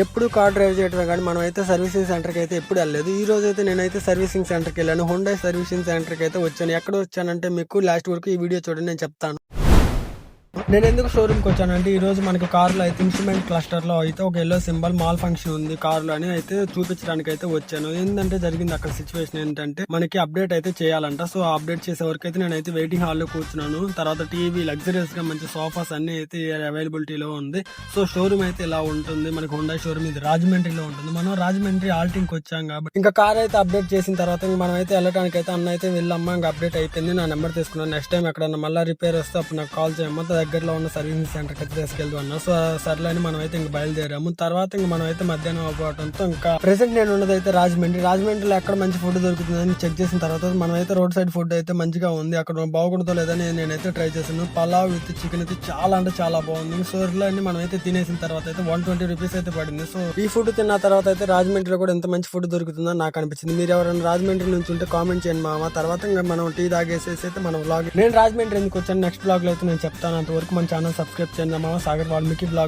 ఎప్పుడు car drive చేయడమే కానీ మనం అయితే సర్వీసింగ్ సెంటర్కి అయితే ఎప్పుడు వెళ్ళలేదు. ఈ రోజు అయితే నేనైతే సర్వీసింగ్ సెంటర్కి వెళ్ళాను. హుండై సర్వీసింగ్ సెంటర్కి అయితే వచ్చాను. ఎక్కడ వచ్చానంటే మీకు లాస్ట్ వరకు ఈ వీడియో చూడండి, నేను చెప్తాను. నేను ఎందుకు షోరూమ్కి వచ్చానంటే ఈ రోజు మనకి కార్లో అయితే ఇన్స్ట్రుమెంట్ క్లస్టర్ లో అయితే ఒక ఎల్లో సింబల్ మాల్ ఫంక్షన్ ఉంది కార్లో అని అయితే చూపించడానికి అయితే వచ్చాను. ఏంటంటే జరిగింది అక్కడ సిచ్యువేషన్ ఏంటంటే మనకి అప్డేట్ అయితే చేయాలంట. సో అప్డేట్ చేసే వరకు అయితే నేనైతే వెయిటింగ్ హాల్లో కూర్చున్నాను. తర్వాత టీవీ లగ్జరియస్ గా మంచి సోఫాస్ అన్ని అయితే అవైలబిలిటీలో ఉంది. సో షోరూమ్ అయితే ఇలా ఉంటుంది. మనకి హుండై షోరూమ్ ఇది రాజమండ్రిలో ఉంటుంది. మనం రాజమండ్రి ఆల్టింగ్ కి వచ్చాం కాబట్టి ఇంకా కార్ అయితే అప్డేట్ చేసిన తర్వాత మనం అయితే వెళ్ళడానికి అయితే అన్న అయితే వెళ్ళమ్మా ఇంకా అప్డేట్ అయిపోయింది. నా నెంబర్ తీసుకున్నాను. నెక్స్ట్ టైం ఎక్కడన్నా మళ్ళీ రిపేర్ వస్తే అప్పుడు నాకు కాల్ చేయమ్మా, దగ్గరలో ఉన్న సర్వీసింగ్ సెంటర్ అయితే తీసుకెళ్తూ అన్నా. సో సర్లే అని మనం అయితే ఇంక బయలుదేరాము. తర్వాత ఇంక మనం అయితే మధ్యాహ్నం అవ్వడంతో ఇంకా ప్రెసెంట్ నేను ఉన్నది అయితే రాజమండ్రిలో ఎక్కడ మంచి ఫుడ్ దొరుకుతుందని చెక్ చేసిన తర్వాత మనం అయితే రోడ్ సైడ్ ఫుడ్ అయితే మంచిగా ఉంది. అక్కడ బాగుంటుందో లేదని నేనైతే ట్రై చేశాను. పలావ్ విత్ చికెన్ అయితే చాలా అంటే చాలా బాగుంది. సో ఇట్లా మనం అయితే తినేసిన తర్వాత అయితే 120 రూపీస్ అయితే పడింది. సో ఈ ఫుడ్ తిన్న తర్వాత అయితే రాజమండ్రిలో కూడా ఎంత మంచి ఫుడ్ దొరుకుతుందో నాకు అనిపించింది. మీరు ఎవరైనా రాజమండ్రి నుంచి ఉంటే కామెంట్ చేయండి మామ. తర్వాత ఇంకా మనం టీ తాగేసేసి అయితే మనం వ్లాగ్ నేను రాజమండ్రి ఎందుకు వచ్చాను నెక్స్ట్ వ్లాగ్ లో అయితే నేను చెప్తాను. అంతవరకు మన ఛానల్ సబ్స్క్రైబ్ చేయండి మామ. సాగర్ వాల్మీకి బ్లాగ్.